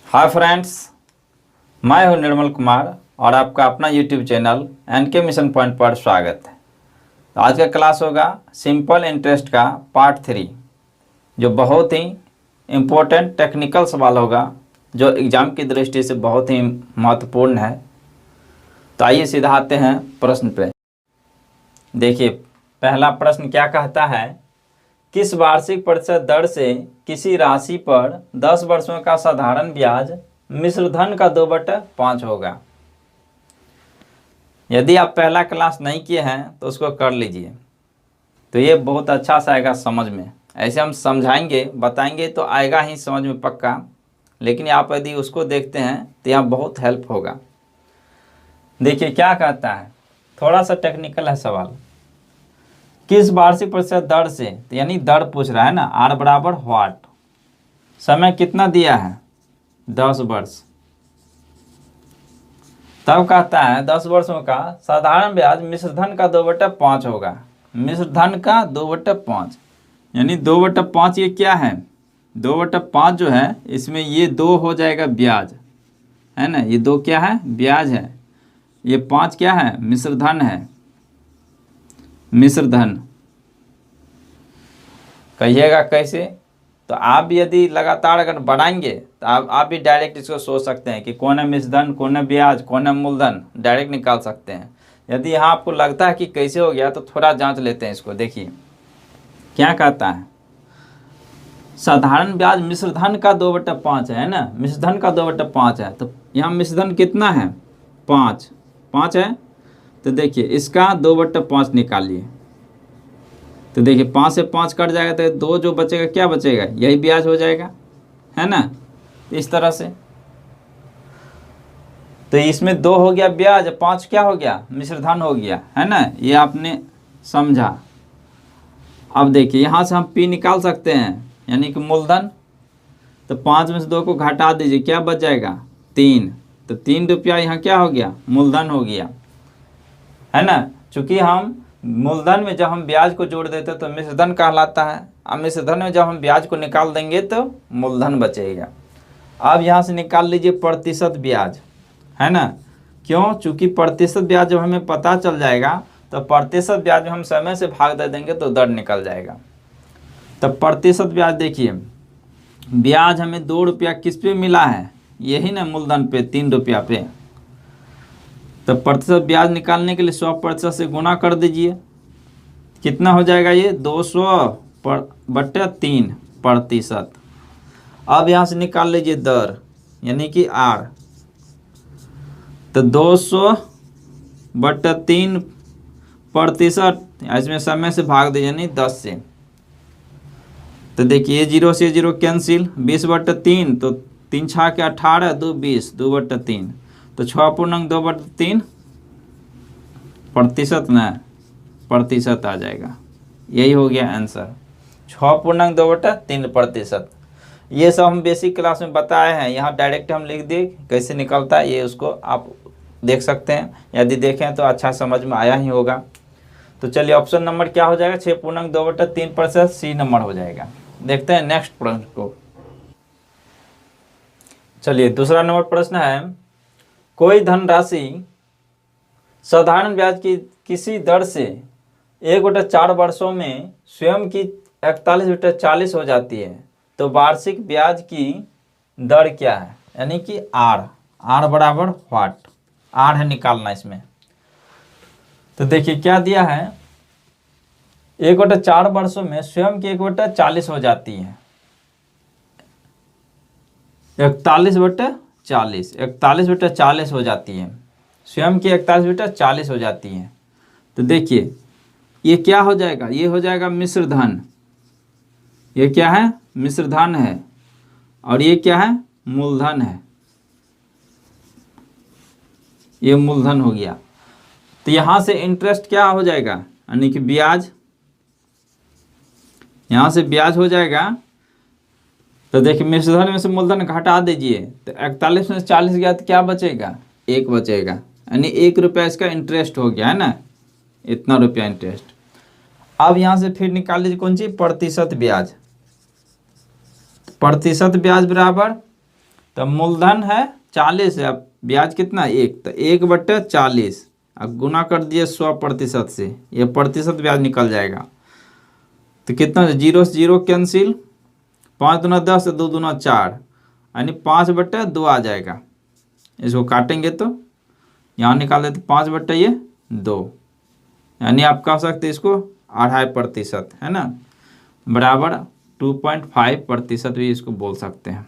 Hi friends, मैं हूं निर्मल कुमार और आपका अपना YouTube channel NK mission point पर स्वागत है। तो आज का क्लास होगा सिंपल इंटरेस्ट का पार्ट 3, जो बहुत ही इम्पोर्टेंट टेक्निकल सवाल होगा, जो एग्ज़ाम की दृष्टि से बहुत ही महत्वपूर्ण है। तो आइए सीधा आते हैं प्रश्न पे। देखिए, पहला प्रश्न क्या कहता है, किस वार्षिक प्रतिशत दर से किसी राशि पर 10 वर्षों का साधारण ब्याज मिश्र धन का 2/5 होगा। यदि आप पहला क्लास नहीं किए हैं तो उसको कर लीजिए, तो ये बहुत अच्छा सा आएगा समझ में। ऐसे हम समझाएंगे बताएंगे तो आएगा ही समझ में पक्का, लेकिन आप यदि उसको देखते हैं तो यहाँ बहुत हेल्प होगा। देखिए क्या कहता है, थोड़ा सा टेक्निकल है सवाल। किस वार्षिक प्रतिशत दर से, तो यानी दर पूछ रहा है ना, आर बराबर व्हाट, समय कितना दिया है 10 वर्ष। तब कहता है 10 वर्षों का साधारण ब्याज मिश्र धन का 2/5 होगा। मिश्र धन का 2/5 यानी 2/5 ये क्या है, 2/5 जो है इसमें ये 2 हो जाएगा ब्याज, है ना। ये 2 क्या है, ब्याज है। ये 5 क्या है, मिश्र धन है। मिश्र धन कहिएगा कैसे, तो आप भी यदि लगातार अगर बढ़ाएंगे तो आप भी डायरेक्ट इसको सोच सकते हैं कि कौन है मिश्र धन, कौन है ब्याज, कौन है मूलधन, डायरेक्ट निकाल सकते हैं। यदि यहाँ आपको लगता है कि कैसे हो गया तो थोड़ा जांच लेते हैं इसको। देखिए क्या कहता है, साधारण ब्याज मिश्र धन का 2/5 है ना, मिश्र धन का 2/5 है। तो यहाँ मिश्र धन कितना है, 5 है। तो देखिए इसका 2/5 निकालिए, तो देखिए 5 से 5 कट जाएगा तो 2 जो बचेगा क्या बचेगा, यही ब्याज हो जाएगा, है ना। इस तरह से तो इसमें 2 हो गया ब्याज, 5 क्या हो गया, मिश्र धन हो गया, है ना। ये आपने समझा। अब देखिए यहाँ से हम P निकाल सकते हैं, यानी कि मूलधन। तो 5 में से 2 को घटा दीजिए, क्या बच जाएगा, 3। तो 3 रुपया यहाँ क्या हो गया, मूलधन हो गया, है ना। चूंकि हम मूलधन में जब हम ब्याज को जोड़ देते तो मिश्र धन कहलाता है। अब मिश्र धन में जब हम ब्याज को निकाल देंगे तो मूलधन बचेगा। अब यहाँ से निकाल लीजिए प्रतिशत ब्याज, है ना। क्यों, चूंकि प्रतिशत ब्याज जब हमें पता चल जाएगा तो प्रतिशत ब्याज में हम समय से भाग दे देंगे तो दर निकल जाएगा। तो प्रतिशत ब्याज देखिए, ब्याज हमें 2 रुपया किस पे मिला है, यही ना मूलधन पे, 3 रुपया पे। तो प्रतिशत ब्याज निकालने के लिए 100% से गुना कर दीजिए, कितना हो जाएगा ये 200/3%। अब यहाँ से निकाल लीजिए दर, यानी कि आर। तो 200/3%, इसमें समय से भाग दीजिए, यानी 10 से। तो देखिए 0 से 0 कैंसिल, 20/3, तो 3 छः के 18, 2 20, 2/3। तो 6.2/3 प्रतिशत आ जाएगा। यही हो गया आंसर, 6.2/3%। ये सब हम बेसिक क्लास में बताए हैं, यहाँ डायरेक्ट हम लिख दिए कैसे निकलता है, ये उसको आप देख सकते हैं। यदि देखें तो अच्छा समझ में आया ही होगा। तो चलिए ऑप्शन नंबर क्या हो जाएगा, 6.2/3%, सी नंबर हो जाएगा। देखते हैं नेक्स्ट प्रश्न को। चलिए दूसरा नंबर प्रश्न है, कोई धनराशि साधारण ब्याज की किसी दर से 1/4 वर्षों में स्वयं की 41/40 हो जाती है, तो वार्षिक ब्याज की दर क्या है, यानी कि आर बराबर व्हाट, आर है निकालना इसमें। तो देखिए क्या दिया है, 1/4 वर्षों में स्वयं की 1/40 हो जाती है, 41/40 हो जाती है, स्वयं की 41/40 हो जाती है। तो देखिए ये क्या हो जाएगा, ये हो जाएगा मिश्र धन। ये क्या है, मिश्र धन है, और ये क्या है, मूलधन है। ये मूलधन हो गया। तो यहाँ से इंटरेस्ट क्या हो जाएगा, यानी कि ब्याज, यहाँ से ब्याज हो जाएगा। तो देखिए मिश्र धन में से मूलधन घटा दीजिए, तो 41 में से 40 गया तो क्या बचेगा, 1 बचेगा, यानी 1 रुपया इसका इंटरेस्ट हो गया, है ना, इतना रुपया इंटरेस्ट। अब यहाँ से फिर निकाल लीजिए कौन सी, प्रतिशत ब्याज। प्रतिशत ब्याज बराबर, तो मूलधन है 40 है, अब ब्याज कितना 1, तो 1/40 अब गुना कर दिए 100% से, ये प्रतिशत ब्याज निकल जाएगा। तो कितना 0 से 0 कैंसिल, 5 दूना 10, 2 दूना 4, यानी 5/2 आ जाएगा। इसको काटेंगे तो यहाँ निकाल देते 5/2, यानी आप कह सकते हैं इसको 2.5% है ना, बराबर 2.5% भी इसको बोल सकते हैं।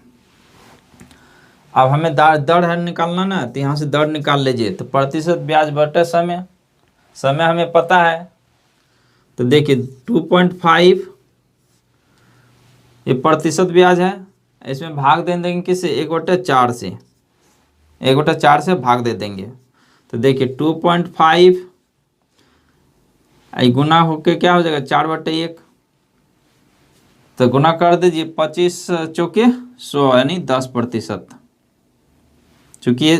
अब हमें दर है निकालना ना, तो यहाँ से दर निकाल लीजिए। तो प्रतिशत ब्याज बटे समय, समय हमें पता है, तो देखिए 2.5 ये प्रतिशत ब्याज है, इसमें भाग दे देंगे किससे 1/4 से, 1/4 से भाग दे देंगे। तो देखिए 2.5 गुना होके क्या हो जाएगा 4/1, तो गुना कर दीजिए 25 चौके 100 यानी 10%। चूँकि ये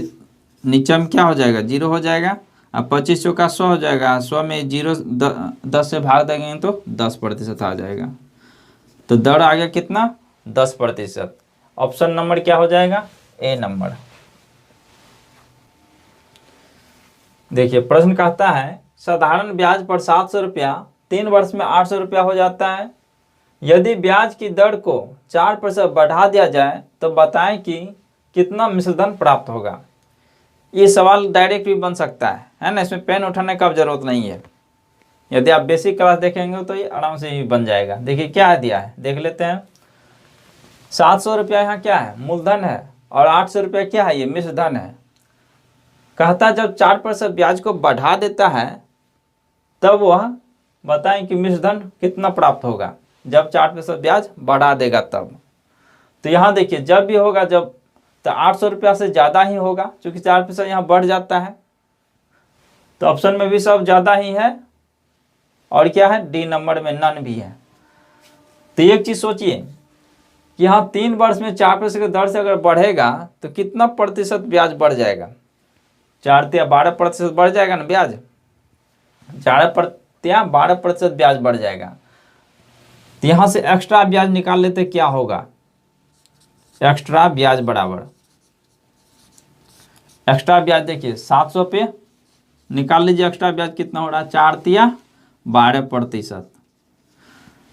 नीचे में क्या हो जाएगा 0 हो जाएगा, अब 25 चौका 100 हो जाएगा, 100 में 0 10 से भाग देंगे तो 10% आ जाएगा। तो दर आ गया कितना 10%। ऑप्शन नंबर क्या हो जाएगा ए नंबर। देखिए प्रश्न कहता है साधारण ब्याज पर 700 रुपया 3 वर्ष में 800 रुपया हो जाता है। यदि ब्याज की दर को 4% बढ़ा दिया जाए तो बताएं कि कितना मिश्रधन प्राप्त होगा। ये सवाल डायरेक्ट भी बन सकता है ना, इसमें पेन उठाने का जरूरत नहीं है। यदि आप बेसिक क्लास देखेंगे तो ये आराम से ही बन जाएगा। देखिए क्या दिया है देख लेते हैं। 700 रुपया यहाँ क्या है मूलधन है, और 800 रुपया क्या है ये मिश्रधन है। कहता जब 4% ब्याज को बढ़ा देता है तब वह बताएं कि मिश्रधन कितना प्राप्त होगा। जब 4% ब्याज बढ़ा देगा तब, तो यहाँ देखिए जब भी होगा जब तो 800 रुपया से ज़्यादा ही होगा, क्योंकि 4% यहाँ बढ़ जाता है। तो ऑप्शन में भी सब ज़्यादा ही है, और क्या है डी नंबर में नन भी है। तो एक चीज़ सोचिए कि यहाँ 3 वर्ष में 4% की दर से अगर बढ़ेगा तो कितना प्रतिशत ब्याज बढ़ जाएगा। 4 या 12% बढ़ जाएगा ना ब्याज, 12% ब्याज बढ़ जाएगा। तो यहाँ से एक्स्ट्रा ब्याज निकाल लेते क्या होगा, एक्स्ट्रा ब्याज बराबर एक्स्ट्रा ब्याज देखिए 700 पे निकाल लीजिए एक्स्ट्रा ब्याज कितना हो रहा है 4 या 12%।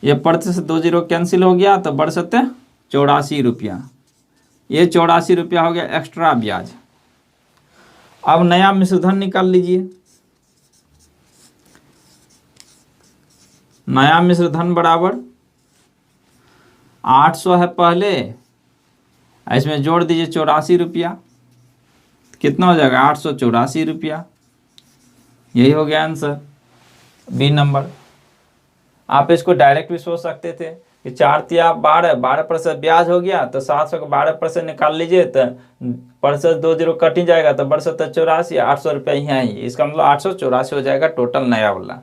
ये प्रतिशत 2 0 कैंसिल हो गया तो बढ़ सकते 84 रुपया, ये 84 रुपया हो गया एक्स्ट्रा ब्याज। अब नया मिश्रधन निकाल लीजिए। नया मिश्रधन बराबर 800 है पहले, इसमें जोड़ दीजिए 84 रुपया, कितना हो जाएगा 884 रुपया। यही हो गया आंसर बी नंबर। आप इसको डायरेक्ट भी सोच सकते थे कि 4 या 12% ब्याज हो गया, तो 700 का 12% निकाल लीजिए तो प्रतिशत 2 0 कट ही जाएगा, तो बढ़ सकता 84, 800 रुपया ही है, इसका मतलब 884 हो जाएगा टोटल नया वाला।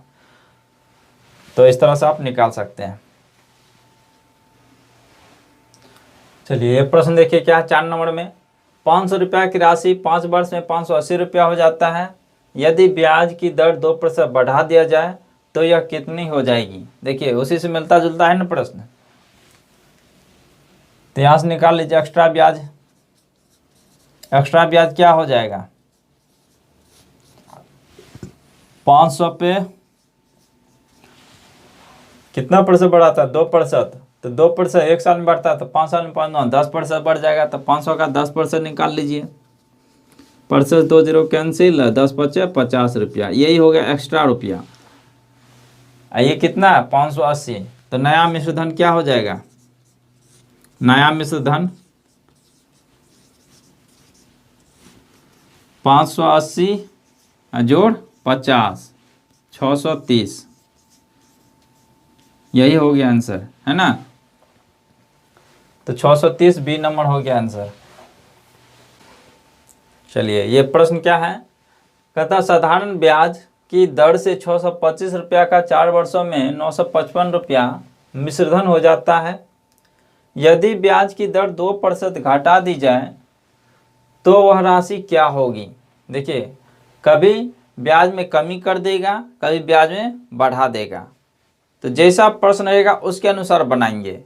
तो इस तरह से आप निकाल सकते हैं। चलिए ये प्रश्न देखिए क्या है 4 नंबर में। 500 रुपया की राशि 5 वर्ष में 580 रुपया हो जाता है। यदि ब्याज की दर 2% बढ़ा दिया जाए तो यह कितनी हो जाएगी। देखिए उसी से मिलता जुलता है ना प्रश्न, तो यहाँ से निकाल लीजिए एक्स्ट्रा ब्याज। एक्स्ट्रा ब्याज क्या हो जाएगा 500 पे कितना % बढ़ाता है 2%, तो 2% 1 साल में बढ़ता है, तो 5 साल में 10% बढ़ जाएगा, तो 500 का 10% निकाल लीजिए। % 2 0 कैंसिल, 10 बचे 50 रुपया, यही हो गया एक्स्ट्रा रुपया। ये कितना है 580, तो नया मिश्रधन क्या हो जाएगा, नया मिश्रधन 580 जोड़ 50 630, यही हो गया आंसर है ना। तो 630 बी नंबर हो गया आंसर। चलिए ये प्रश्न क्या है, कहता साधारण ब्याज की दर से 625 रुपया का 4 वर्षों में 955 रुपया मिश्रधन हो जाता है। यदि ब्याज की दर 2% घटा दी जाए तो वह राशि क्या होगी। देखिए कभी ब्याज में कमी कर देगा, कभी ब्याज में बढ़ा देगा, तो जैसा प्रश्न रहेगा उसके अनुसार बनाएंगे।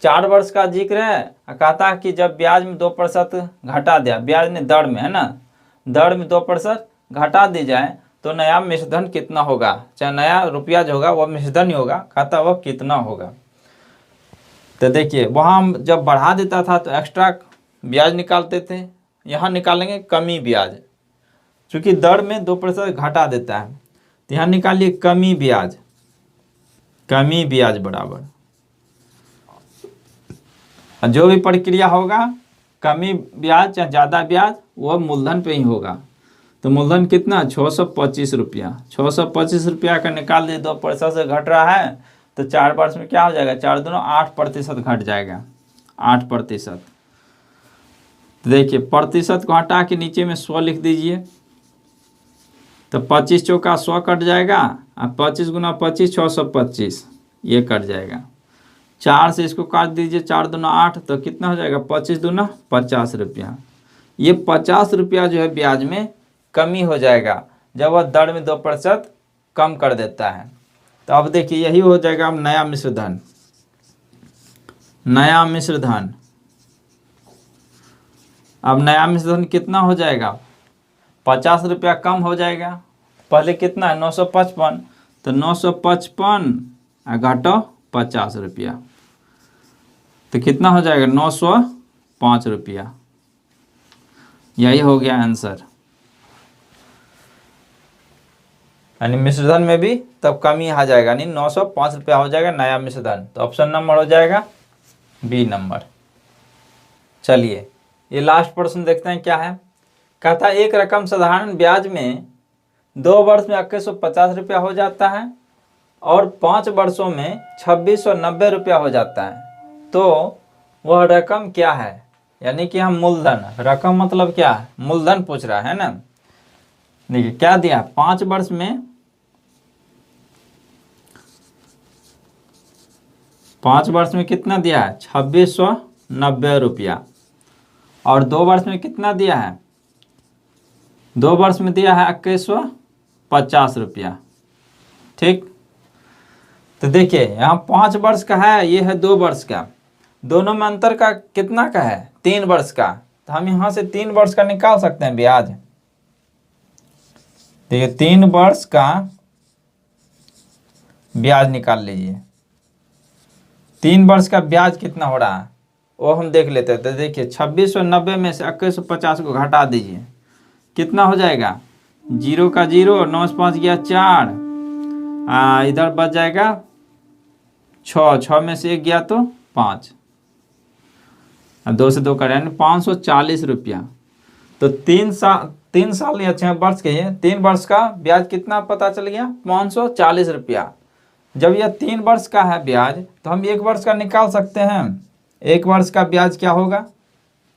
4 वर्ष का जिक्र है, कहता है कि जब ब्याज में 2% घटा दिया, ब्याज ने दर में, है ना, दर में 2% घटा दी जाए तो नया मिश्रधन कितना होगा, चाहे नया रुपया जो होगा वह मिश्रधन ही होगा, कहता वह कितना होगा। तो देखिए वहाँ हम जब बढ़ा देता था तो एक्स्ट्रा ब्याज निकालते थे, यहाँ निकालेंगे कमी ब्याज, क्योंकि दर में 2% घटा देता है, तो यहाँ निकालिए कमी ब्याज, कमी ब्याज बराबर जो भी प्रक्रिया होगा कमी ब्याज चाहे ज़्यादा ब्याज वह मूलधन पे ही होगा। तो मूलधन कितना 625 रुपया, 625 रुपया का निकाल दिए, 2% से घट रहा है तो 4 वर्ष में क्या हो जाएगा, 4 दूनी 8% घट जाएगा, 8%। तो देखिए प्रतिशत को हटा के नीचे में 100 लिख दीजिए, तो 25 चौका 100 कट जाएगा, और 25 गुना 25 625 ये कट जाएगा। 4 से इसको काट दीजिए, 4 दूना 8, तो कितना हो जाएगा 25 दूना 50 रुपया। ये 50 रुपया जो है ब्याज में कमी हो जाएगा जब वह दर में 2% कम कर देता है। तो अब देखिए यही हो जाएगा अब नया मिश्रधन, नया मिश्रधन। अब नया मिश्रधन कितना हो जाएगा, 50 रुपया कम हो जाएगा, पहले कितना है 955, तो 955 घटो 50 रुपया, तो कितना हो जाएगा 905 रुपया। यही हो गया आंसर। यानी मिश्रधन में भी तब कमी आ जाएगा, यानी 905 रुपया हो जाएगा नया मिश्रधन। तो ऑप्शन नंबर हो जाएगा बी नंबर। चलिए ये लास्ट प्रश्न देखते हैं क्या है। कहता है एक रकम साधारण ब्याज में 2 वर्ष में 2150 रुपया हो जाता है और 5 वर्षों में 2690 रुपया हो जाता है, तो वह रकम क्या है। यानी कि हम मूलधन, रकम मतलब क्या है, मूलधन पूछ रहा है ना। देखिए क्या दिया, 5 वर्ष में 5 वर्ष में कितना दिया है 2690 रुपया, और 2 वर्ष में कितना दिया है, 2 वर्ष में दिया है 2150 रुपया। ठीक, तो देखिए यहाँ 5 वर्ष का है, ये है 2 वर्ष का, दोनों में अंतर का कितना का है 3 वर्ष का, तो हम यहाँ से 3 वर्ष का निकाल सकते हैं ब्याज। देखिए 3 वर्ष का ब्याज निकाल लीजिए, 3 वर्ष का ब्याज कितना हो रहा है वो हम देख लेते हैं। तो देखिए 2690 में से 2150 को घटा दीजिए, कितना हो जाएगा, 0 का 0 और 9 से 5 गया 4, इधर बच जाएगा 6, 6 में से 1 गया तो 5, 2 से 2 करें 540 रुपया। तो 3 साल या 6 वर्ष के हैं, 3 वर्ष का ब्याज कितना पता चल गया 540 रुपया। जब यह 3 वर्ष का है ब्याज तो हम 1 वर्ष का निकाल सकते हैं। 1 वर्ष का ब्याज क्या होगा,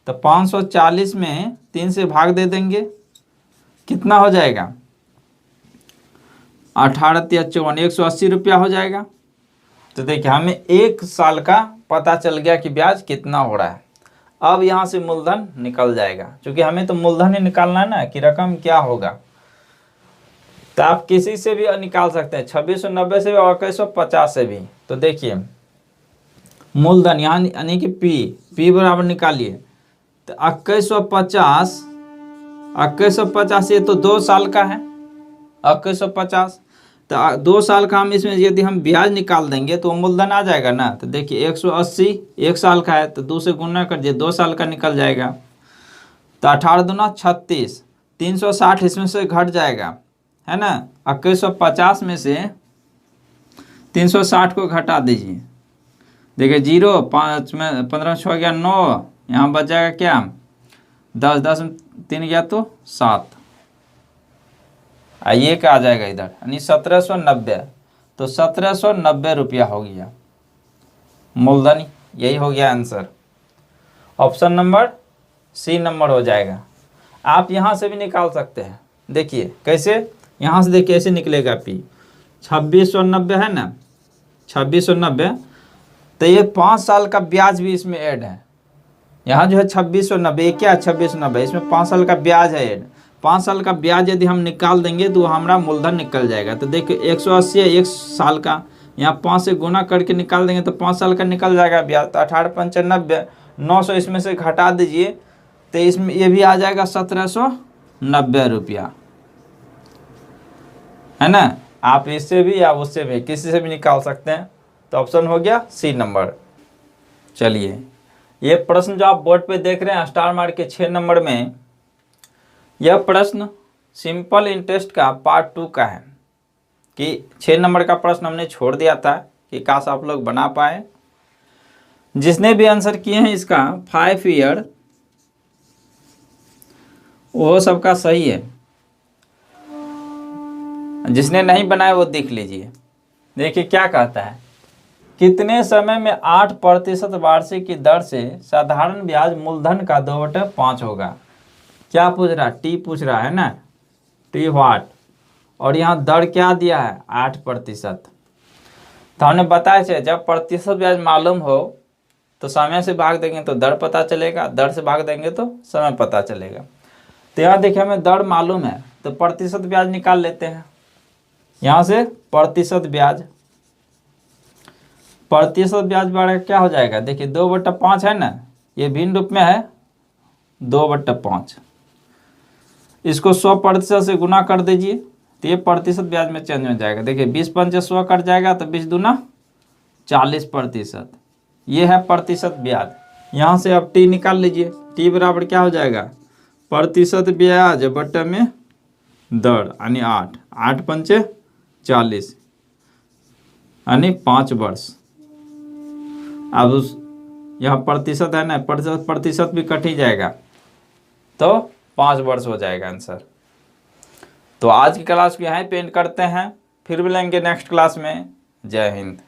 तो 540 में 3 से भाग दे देंगे, कितना हो जाएगा 18 या 54, 180 रुपया हो जाएगा। तो देखिए हमें 1 साल का पता चल गया कि ब्याज कितना हो रहा है। अब यहाँ से मूलधन निकल जाएगा, क्योंकि हमें तो मूलधन ही निकालना है ना कि रकम क्या होगा। तो आप किसी से भी निकाल सकते हैं, 2690 से भी और 2150 से भी। तो देखिए मूलधन यहाँ यानी कि पी बराबर निकालिए, तो 2150 ये तो 2 साल का है 2150, तो 2 साल का हम इसमें यदि हम ब्याज निकाल देंगे तो मूलधन आ जाएगा ना। तो देखिए 180 1 साल का है तो 2 से गुना कर दिए, 2 साल का निकल जाएगा। तो 18 दूना 36, 360 इसमें से घट जाएगा, है ना। 2150 में से 360 को घटा दीजिए, देखिए 0, 5 में 15 6 गया 9, यहाँ बच जाएगा क्या 10, 10 में 3 गया तो 7, ये क्या आ जाएगा इधर, यानी 1790। तो 1790 रुपया हो गया मूलधन, यही हो गया answer. Option number C number हो जाएगा। आप यहाँ से भी निकाल सकते हैं, देखिए कैसे, यहाँ से देखिए कैसे निकलेगा पी 2690 है ना, 2690। तो ये 5 साल का ब्याज भी इसमें ऐड है, यहाँ जो है 2690, क्या 2690, इसमें 5 साल का ब्याज है ऐड। 5 साल का ब्याज यदि हम निकाल देंगे तो हमारा मूलधन निकल जाएगा। तो देखिए 180 है 1 साल का, यहाँ 5 से गुना करके निकाल देंगे तो 5 साल का निकल जाएगा ब्याज। तो 18×5 900, इसमें से घटा दीजिए तो इसमें ये भी आ जाएगा 1790 रुपया, है ना। आप इससे भी या उससे भी किसी से भी निकाल सकते हैं। तो ऑप्शन हो गया सी नंबर। चलिए, ये प्रश्न जो आप बोर्ड पे देख रहे हैं स्टार मार्क के 6 नंबर में, यह प्रश्न सिंपल इंटरेस्ट का पार्ट 2 का है कि 6 नंबर का प्रश्न हमने छोड़ दिया था कि काश आप लोग बना पाए। जिसने भी आंसर किए हैं इसका 5 ईयर, वो सबका सही है। जिसने नहीं बनाया वो देख लीजिए। देखिए क्या कहता है, कितने समय में 8% वार्षिक की दर से साधारण ब्याज मूलधन का 2/5 होगा। क्या पूछ रहा है, टी पूछ रहा है ना, टी व्हाट, और यहाँ दर क्या दिया है 8%। तो हमने बताया है जब प्रतिशत ब्याज मालूम हो तो समय से भाग देंगे तो दर पता चलेगा, दर से भाग देंगे तो समय पता चलेगा। तो यहाँ देखिए हमें दर मालूम है तो प्रतिशत ब्याज निकाल लेते हैं। यहाँ से प्रतिशत ब्याज बड़ा क्या हो जाएगा, देखिए 2/5 है ना, ये भिन्न रूप में है 2/5। इसको 100% से गुना कर दीजिए तो ये प्रतिशत ब्याज में चेंज हो जाएगा। देखिए 20×5 100 कट जाएगा तो 20 दूना 40%, ये है प्रतिशत ब्याज। यहाँ से अब टी निकाल लीजिए, टी बराबर क्या हो जाएगा, प्रतिशत ब्याज बटे में दर, यानी 8×8 = 40, यानी 5 वर्ष। अब उस यहाँ प्रतिशत है ना, प्रतिशत भी कट ही जाएगा तो 5 वर्ष हो जाएगा आंसर। तो आज की क्लास को यहाँ पे एंड करते हैं, फिर मिलेंगे नेक्स्ट क्लास में। जय हिंद।